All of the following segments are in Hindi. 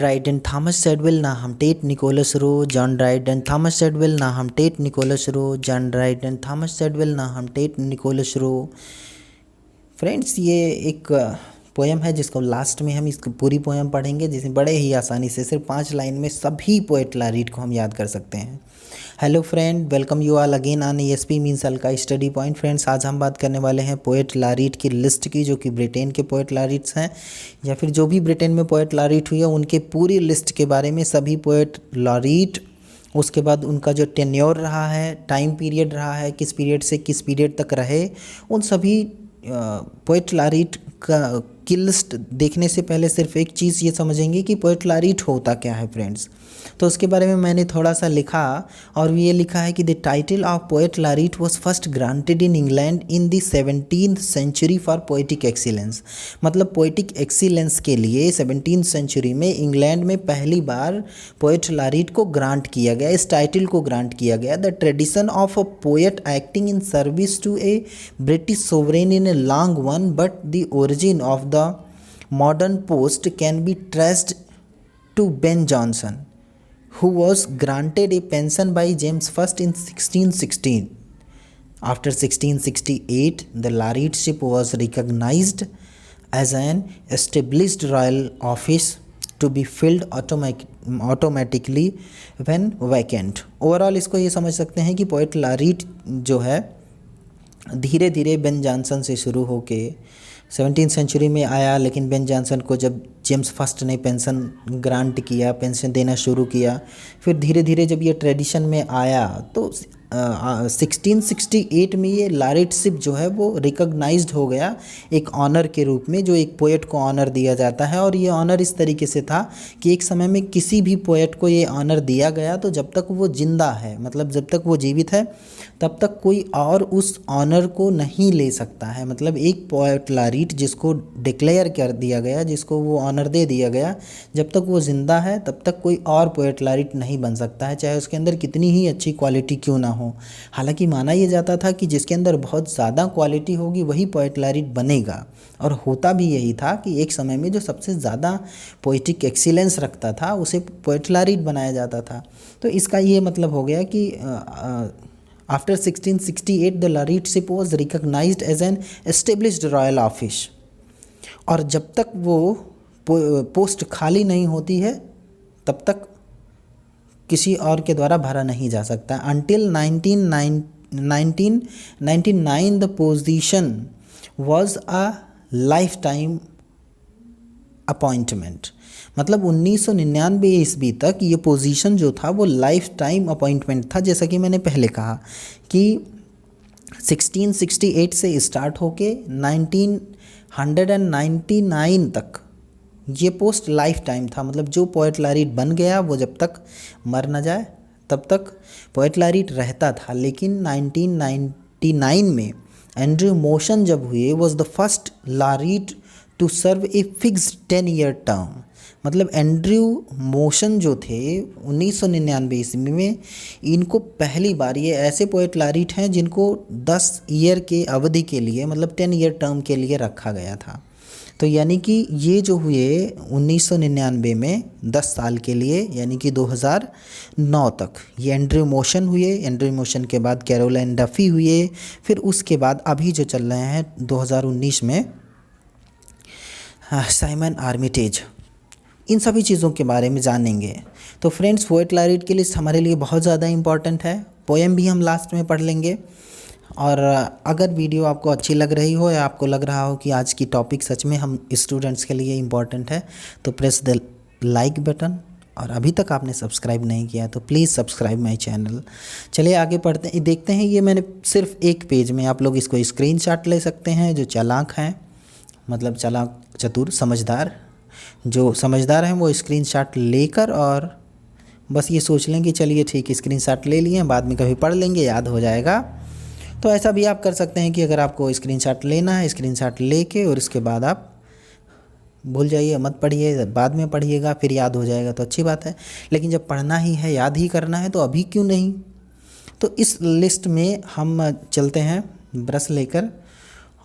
Dryden, Thomas Shadwell, Nahum Tate, Nicholas Rowe, John Dryden, Thomas Shadwell, Nahum Tate, Nicholas Rowe, John Dryden, Thomas Shadwell, Nahum Tate, Nicholas Rowe. Friends, ये एक पोएम है जिसको लास्ट में हम इसको पूरी पोएम पढ़ेंगे, जिसमें बड़े ही आसानी से सिर्फ 5 लाइन में सभी पोएट लारीड को हम याद कर सकते हैं। Hello friend, welcome you all again on ESP means Alka study point. Friends, आज हम बात करने वाले हैं पोएट लारीड की लिस्ट की, जो कि ब्रिटेन के पोएट लारीड्स हैं, या फिर जो भी ब्रिटेन में पोएट लारीड हुई है उनके पूरी लिस्ट के बारे में। सभी पोएट लारीड, उसके बाद उनका जो टेन्योर रहा है, टाइम पीरियड रहा है, किस पीरियड से किस पीरियड तक रहे, उन सभी पोएट लारीड की लिस्ट देखने से पहले सिर्फ एक चीज़ ये समझेंगे कि पोएट लारीड होता क्या है फ्रेंड्स। तो उसके बारे में मैंने थोड़ा सा लिखा, और ये लिखा है कि the title of poet laureate was first granted in England in the 17th century for poetic excellence. मतलब पोएटिक एक्सीलेंस के लिए 17th सेंचुरी में इंग्लैंड में पहली बार पोएट लारीड को ग्रांट किया गया, इस टाइटल को ग्रांट किया गया। The tradition of a poet acting in service to a British sovereign in a long one, but the origin of the modern post can be traced to Ben Jonson, who was granted a pension by James I in 1616. After 1668, the lareedship was recognized as an established royal office to be filled automatically when vacant. Overall इसको ये समझ सकते हैं कि पोएट लारीड जो है धीरे धीरे बेन जॉनसन से शुरू होके 17th सेंचुरी में आया, लेकिन बेन जॉनसन को जब जेम्स फर्स्ट ने पेंशन ग्रांट किया, पेंशन देना शुरू किया, फिर धीरे धीरे जब ये ट्रेडिशन में आया तो 1668 में ये लारीडशिप जो है वो रिकॉग्नाइज्ड हो गया एक ऑनर के रूप में, जो एक पोएट को ऑनर दिया जाता है। और ये ऑनर इस तरीके से था कि एक समय में किसी भी पोएट को ये ऑनर दिया गया तो जब तक वो जिंदा है, मतलब जब तक वो जीवित है, तब तक कोई और उस ऑनर को नहीं ले सकता है। मतलब एक पोएट लारीड जिसको डिक्लेयर कर दिया गया, जिसको वो ऑनर दे दिया गया, जब तक वो ज़िंदा है तब तक कोई और पोएट लारीड नहीं बन सकता है, चाहे उसके अंदर कितनी ही अच्छी क्वालिटी क्यों ना हो। हालांकि माना यह जाता था कि जिसके अंदर बहुत ज़्यादा क्वालिटी होगी वही पोएट लारीड बनेगा, और होता भी यही था कि एक समय में जो सबसे ज़्यादा पोएटिक एक्सीलेंस रखता था उसे पोएट लारीड बनाया जाता था। तो इसका ये मतलब हो गया कि after 1668 the laureateship was recognised as an established royal office, और जब तक वो पोस्ट खाली नहीं होती है तब तक किसी और के द्वारा भरा नहीं जा सकता। Until 1999 the position was a life time appointment. मतलब 1999 ईस्वी तक ये पोजीशन जो था वो लाइफ टाइम अपॉइंटमेंट था। जैसा कि मैंने पहले कहा कि 1668 से स्टार्ट होके 1999 तक ये पोस्ट लाइफ टाइम था। मतलब जो पोएट लारीड बन गया वो जब तक मर न जाए तब तक पोएट लारीड रहता था। लेकिन 1999 में एंड्रयू मोशन जब हुए, was the first laureate to serve a fixed 10-year term. मतलब एंड्रयू मोशन जो थे 1999 ईस्वी में, इनको पहली बार, ये ऐसे पोएट लारीड हैं जिनको 10 ईयर के अवधि के लिए, मतलब 10-year टर्म के लिए रखा गया था। तो यानी कि ये जो हुए 1999 में 10 साल के लिए, यानी कि 2009 तक ये एंड्रयू मोशन हुए। एंड्रयू मोशन के बाद कैरोलाइन डफी हुए, फिर उसके बाद अभी जो चल रहे हैं 2019 में साइमन आर्मिटेज। इन सभी चीज़ों के बारे में जानेंगे। तो फ्रेंड्स, पोएट लारीड की लिस्ट हमारे लिए बहुत ज़्यादा इंपॉर्टेंट है। पोएम भी हम लास्ट में पढ़ लेंगे। और अगर वीडियो आपको अच्छी लग रही हो या आपको लग रहा हो कि आज की टॉपिक सच में हम स्टूडेंट्स के लिए इम्पॉर्टेंट है, तो प्रेस द लाइक बटन, और अभी तक आपने सब्सक्राइब नहीं किया तो प्लीज़ सब्सक्राइब माय चैनल। चलिए आगे पढ़ते हैं, देखते हैं। ये मैंने सिर्फ एक पेज में, आप लोग इसको स्क्रीनशॉट ले सकते हैं। जो चालाक हैं, मतलब चालाक, चतुर, समझदार, जो समझदार हैं वो स्क्रीनशॉट लेकर और बस ये सोच लें कि चलिए ठीक, स्क्रीनशॉट ले लिए, बाद में कभी पढ़ लेंगे, याद हो जाएगा। तो ऐसा भी आप कर सकते हैं कि अगर आपको स्क्रीनशॉट लेना है, स्क्रीनशॉट लेके और उसके बाद आप भूल जाइए, मत पढ़िए, बाद में पढ़िएगा, फिर याद हो जाएगा तो अच्छी बात है। लेकिन जब पढ़ना ही है, याद ही करना है, तो अभी क्यों नहीं। तो इस लिस्ट में हम चलते हैं ब्रश लेकर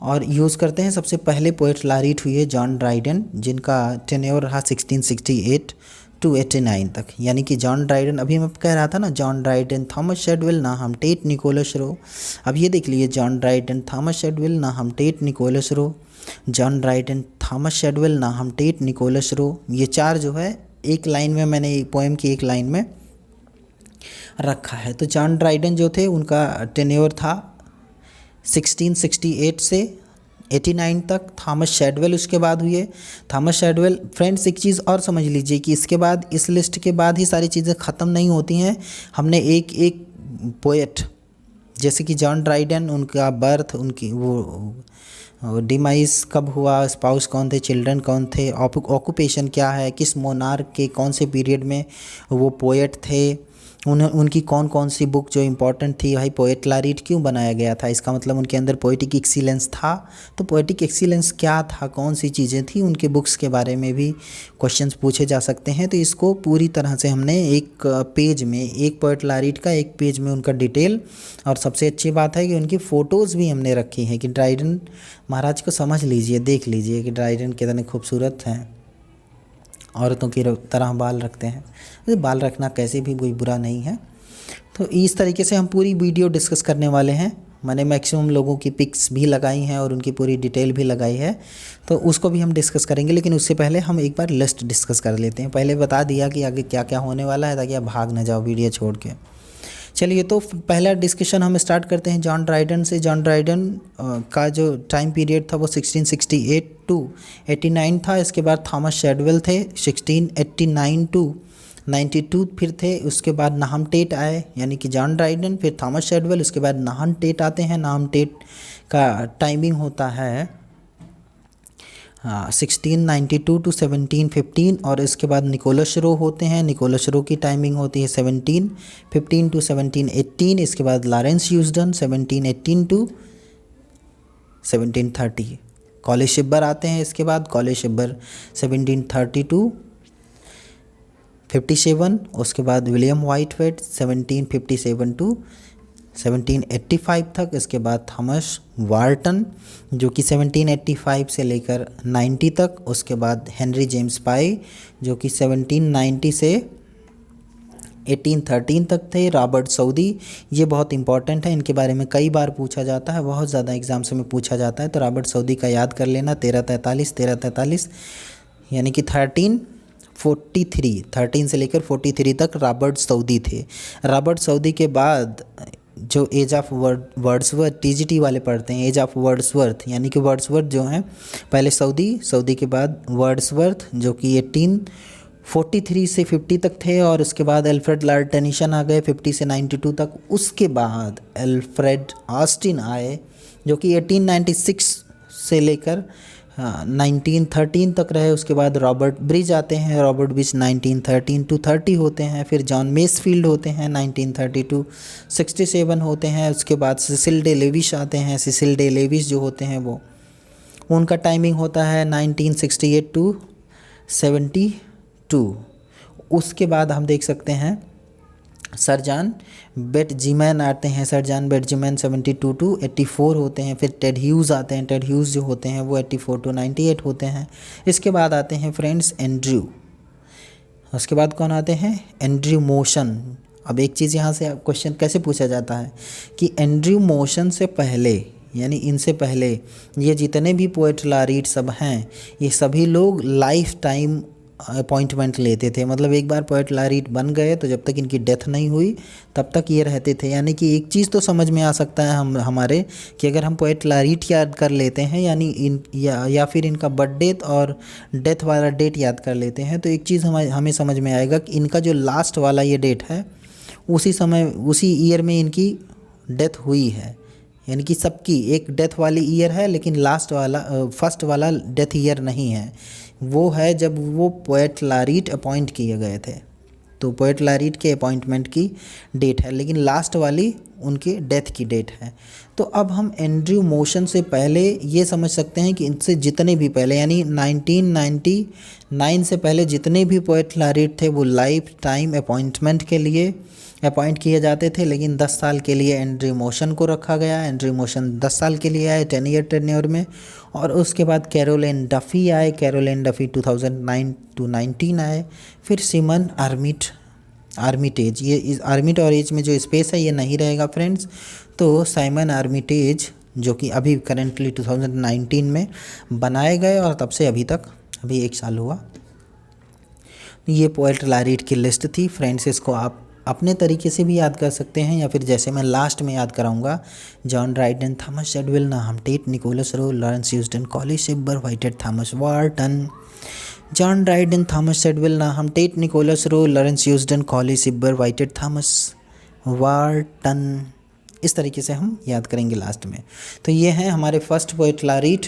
और यूज़ करते हैं। सबसे पहले पोएट लारीड हुई है जॉन ड्राइडन, जिनका टेन्योर रहा 1668 टू 89 तक, यानी कि जॉन ड्राइडन, अभी मैं कह रहा था ना, John Dryden, Thomas Shadwell, Nahum Tate, Nicholas रो। अब ये देख लीजिए, John Dryden, Thomas Shadwell, Nahum Tate, Nicholas Rowe, John Dryden, Thomas Shadwell, Nahum Tate, Nicholas रो। ये चार जो है एक लाइन में, मैंने पोएम की एक लाइन में रखा है। तो जॉन ड्राइडन जो थे उनका टेन्योर था 1668 से 89 तक। थॉमस शेडवेल उसके बाद हुए। थॉमस शेडवेल, फ्रेंड्स एक चीज़ और समझ लीजिए कि इसके बाद, इस लिस्ट के बाद ही सारी चीज़ें ख़त्म नहीं होती हैं। हमने एक एक पोएट, जैसे कि जॉन ड्राइडन, उनका बर्थ, उनकी वो डिमाइस कब हुआ, स्पाउस कौन थे, चिल्ड्रन कौन थे, ऑक्यूपेशन क्या है, किस मोनार्क के कौन से पीरियड में वो पोएट थे, उनकी कौन कौन सी बुक जो इम्पोर्टेंट थी। भाई पोएट लारीट क्यों बनाया गया था, इसका मतलब उनके अंदर पोएटिक एक्सीलेंस था। तो पोएटिक एक्सीलेंस क्या था, कौन सी चीज़ें थी, उनके बुक्स के बारे में भी क्वेश्चंस पूछे जा सकते हैं। तो इसको पूरी तरह से हमने एक पेज में, एक पोएट लारीट का एक पेज में उनका डिटेल, और सबसे अच्छी बात है कि उनकी फ़ोटोज़ भी हमने रखी हैं कि ड्राइडन महाराज को समझ लीजिए, देख लीजिए कि ड्राइडन कितने खूबसूरत हैं, औरतों की तरह बाल रखते हैं। तो बाल रखना कैसे भी कोई बुरा नहीं है। तो इस तरीके से हम पूरी वीडियो डिस्कस करने वाले हैं। मैंने मैक्सिमम लोगों की पिक्स भी लगाई हैं और उनकी पूरी डिटेल भी लगाई है, तो उसको भी हम डिस्कस करेंगे। लेकिन उससे पहले हम एक बार लिस्ट डिस्कस कर लेते हैं। पहले बता दिया कि आगे क्या क्या होने वाला है, ताकि आप भाग ना जाओ वीडियो छोड़ के। चलिए, तो पहला डिस्कशन हम स्टार्ट करते हैं जॉन ड्राइडन से। जॉन ड्राइडन का जो टाइम पीरियड था वो 1668 टू 89 था। इसके बाद थॉमस शेडवेल थे 1689 टू 92 फिर थे। उसके बाद नाहम टेट आए, यानी कि जॉन ड्राइडन, फिर थॉमस शेडवेल, उसके बाद नाहम टेट आते हैं। नाहम टेट का टाइमिंग होता है 1692 टू 1715, और इसके बाद निकोलस रो होते हैं। निकोलस रो की टाइमिंग होती है 1715 टू 1718। इसके बाद लॉरेंस ह्यूस्टन 1718 टू 1730। कॉलेज शिब्बर आते हैं। इसके बाद कॉलेज शिब्बर 1730 टू 57। उसके बाद विलियम व्हाइटवेट 1757 टू 1785 तक। इसके बाद थॉमस वार्टन जो कि 1785 से लेकर 90 तक। उसके बाद हेनरी जेम्स पाई जो कि 1790 से 1813 तक थे। रॉबर्ट सऊदी, ये बहुत इंपॉर्टेंट है, इनके बारे में कई बार पूछा जाता है, बहुत ज़्यादा एग्जाम्स में पूछा जाता है। तो रॉबर्ट सऊदी का याद कर लेना, 1343 यानी कि 13 से लेकर 43 तक रॉबर्ट सऊदी थे। रॉबर्ट सऊदी के बाद जो एज ऑफ वर्ड्सवर्थ, टीजीटी वाले पढ़ते हैं, एज ऑफ वर्ड्सवर्थ, यानी कि वर्ड्सवर्थ जो हैं पहले सऊदी के बाद वर्ड्सवर्थ जो कि 1843 से 50 तक थे। और उसके बाद अल्फ्रेड लॉर्ड टेनिसन आ गए 50 से 92 तक। उसके बाद अल्फ्रेड ऑस्टिन आए जो कि 1896 से लेकर 1913 तक रहे। उसके बाद रॉबर्ट ब्रिज आते हैं। रॉबर्ट ब्रिज 1913 टू 30 होते हैं। फिर जॉन मेसफील्ड होते हैं 1930 टू 67 होते हैं। उसके बाद सिसिल डे लेविस आते हैं। सिसिल डे लेविस जो होते हैं वो, उनका टाइमिंग होता है 1968 टू 72। उसके बाद हम देख सकते हैं सर जॉन बेटजिमैन आते हैं। सर जॉन बेटजिमैन 72 टू 84 होते हैं। फिर टेड ह्यूज़ आते हैं। टेड ह्यूज़ जो होते हैं वो 84 टू 98 होते हैं। इसके बाद आते हैं फ्रेंड्स एंड्रयू। उसके बाद कौन आते हैं? Andrew motion. अब एक चीज़ यहाँ से क्वेश्चन कैसे पूछा जाता है कि एंड्रयू मोशन से पहले, यानी इनसे पहले ये जितने भी पोएट लारीट सब हैं, ये सभी लोग लाइफ टाइम अपॉइंटमेंट लेते थे। मतलब एक बार पोएट लारीट बन गए तो जब तक इनकी डेथ नहीं हुई तब तक ये रहते थे। यानी कि एक चीज़ तो समझ में आ सकता है हमारे कि अगर हम पोएट लारीट याद कर लेते हैं, यानी या फिर इनका बर्थ डेट और डेथ वाला डेट याद कर लेते हैं, तो एक चीज़ हमें समझ में आएगा कि इनका जो लास्ट वाला ये डेट है उसी ईयर में इनकी डेथ हुई है। यानी कि सबकी एक डेथ वाली ईयर है, लेकिन लास्ट वाला फर्स्ट वाला डेथ ईयर नहीं है। वो है जब वो पोएट लारीट अपॉइंट किए गए थे, तो पोएट लारीट के अपॉइंटमेंट की डेट है, लेकिन लास्ट वाली उनकी डेथ की डेट है। तो अब हम एंड्रयू मोशन से पहले ये समझ सकते हैं कि इनसे जितने भी पहले, यानी 1999 से पहले जितने भी पोएट लारीट थे वो लाइफ टाइम अपॉइंटमेंट के लिए अपॉइंट किए जाते थे, लेकिन 10 साल के लिए एंड्रयू मोशन को रखा गया। एंड्रयू मोशन 10 साल के लिए आए 10 ईयर टेन्योर में। और उसके बाद कैरोलिन डफ़ी आए, कैरोलिन डफ़ी 2009 to 19 आए। फिर सिमन आर्मिटेज, ये इस आर्मिट और एज में जो स्पेस है ये नहीं रहेगा फ्रेंड्स। तो साइमन आर्मिटेज जो कि अभी करेंटली 2019 में बनाए गए और तब से अभी तक अभी 1 साल हुआ। ये पोएट लारीड की लिस्ट थी फ्रेंड्स। इसको आप अपने तरीके से भी याद कर सकते हैं या फिर जैसे मैं लास्ट में याद कराऊंगा, John Dryden, Thomas Shadwell, Nahum Tate, Nicholas Rowe, Laurence Eusden, Colley Cibber, Whitehead, Thomas Warton. John Dryden, Thomas Shadwell, Nahum Tate, Nicholas Rowe, Laurence Eusden, Colley Cibber, Whitehead, Thomas Warton. इस तरीके से हम याद करेंगे लास्ट में। तो ये हैं हमारे फर्स्ट पोएट लारीड।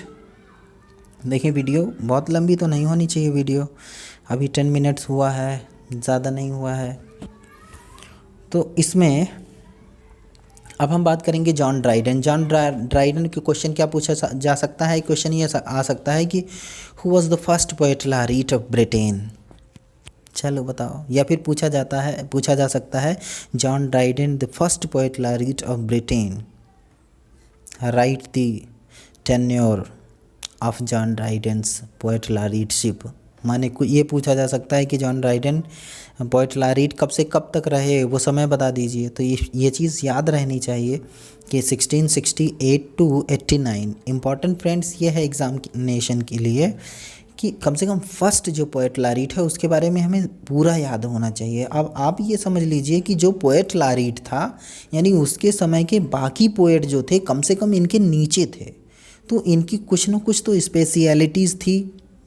देखिए वीडियो बहुत लंबी तो नहीं होनी चाहिए वीडियो, अभी 10 मिनट्स हुआ है, ज़्यादा नहीं हुआ है। तो इसमें अब हम बात करेंगे जॉन ड्राइडन। जॉन ड्राइडन के क्वेश्चन क्या पूछा जा सकता है, क्वेश्चन ये आ सकता है कि who was the first poet laureate of Britain. चलो बताओ। या फिर पूछा जा सकता है John Dryden the first poet laureate of Britain, right the tenure of John Dryden's poet laureateship. माने ये पूछा जा सकता है कि जॉन ड्राइडन पोएट लारीड कब से कब तक रहे, वो समय बता दीजिए। तो ये चीज़ याद रहनी चाहिए कि 1668 to 89 इम्पॉर्टेंट फ्रेंड्स ये है एग्जामिनेशन के लिए कि कम से कम फर्स्ट जो पोएट लारीड है उसके बारे में हमें पूरा याद होना चाहिए। अब आप ये समझ लीजिए कि जो पोएट लारीड था यानी उसके समय के बाकी पोएट जो थे कम से कम इनके नीचे थे, तो इनकी कुछ न कुछ तो स्पेशलिटीज़ थी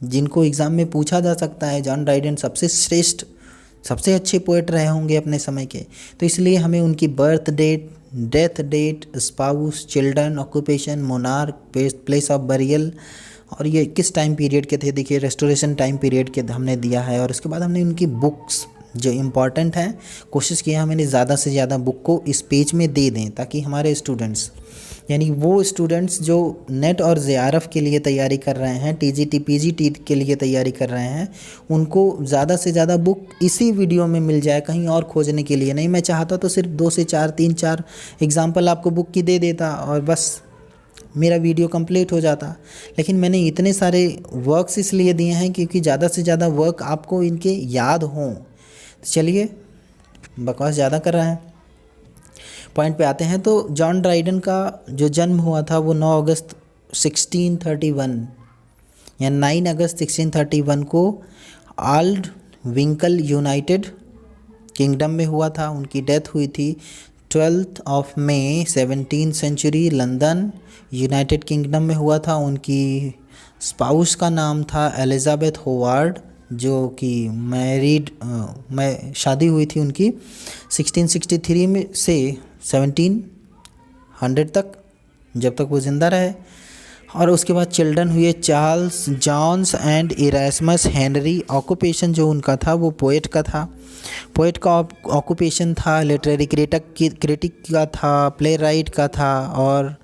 जिनको एग्ज़ाम में पूछा जा सकता है। जॉन ड्राइडन सबसे श्रेष्ठ, सबसे अच्छे पोएट रहे होंगे अपने समय के, तो इसलिए हमें उनकी birth date, death date, spouse, children, occupation, monarch, place of burial और ये किस टाइम पीरियड के थे, देखिए रेस्टोरेशन टाइम पीरियड के हमने दिया है। और उसके बाद हमने उनकी बुक्स जो इम्पॉर्टेंट हैं कोशिश किया मैंने ज़्यादा से ज़्यादा बुक को इस पेज में दे दें ताकि हमारे स्टूडेंट्स यानी वो स्टूडेंट्स जो नेट और जेआरएफ के लिए तैयारी कर रहे हैं, टीजीटी पीजीटी के लिए तैयारी कर रहे हैं, उनको ज़्यादा से ज़्यादा बुक इसी वीडियो में मिल जाए, कहीं और खोजने के लिए नहीं। मैं चाहता तो सिर्फ 2 से 4 3-4 एग्जाम्पल आपको बुक की दे देता और बस मेरा वीडियो कंप्लीट हो जाता, लेकिन मैंने इतने सारे वर्क्स इसलिए दिए हैं क्योंकि ज़्यादा से ज़्यादा वर्क आपको इनके याद हों। तो चलिए बकवास ज़्यादा कर रहे हैं, पॉइंट पे आते हैं। तो जॉन ड्राइडन का जो जन्म हुआ था वो 9 अगस्त 1631 या 9 अगस्त 1631 को आल्ड विंकल यूनाइटेड किंगडम में हुआ था। उनकी डेथ हुई थी 12 मई 17th century London United Kingdom में हुआ था। उनकी स्पाउस का नाम था एलिजाबेथ होवार्ड जो कि शादी हुई थी उनकी 1663 में से 1700 तक, जब तक वो ज़िंदा रहे। और उसके बाद चिल्ड्रन हुए Charles, Johns and Erasmus Henry. Occupation जो उनका था वो पोएट का था। पोएट का ऑक्यूपेशन था लिटरेरी क्रिटिक का था, प्ले राइट का था और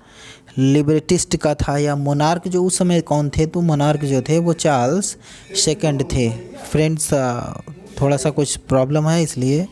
लिबर्टिस्ट का था। या मोनार्क जो उस समय कौन थे, तो मोनार्क जो थे वो चार्ल्स सेकंड थे। फ्रेंड्स थोड़ा सा कुछ प्रॉब्लम है इसलिए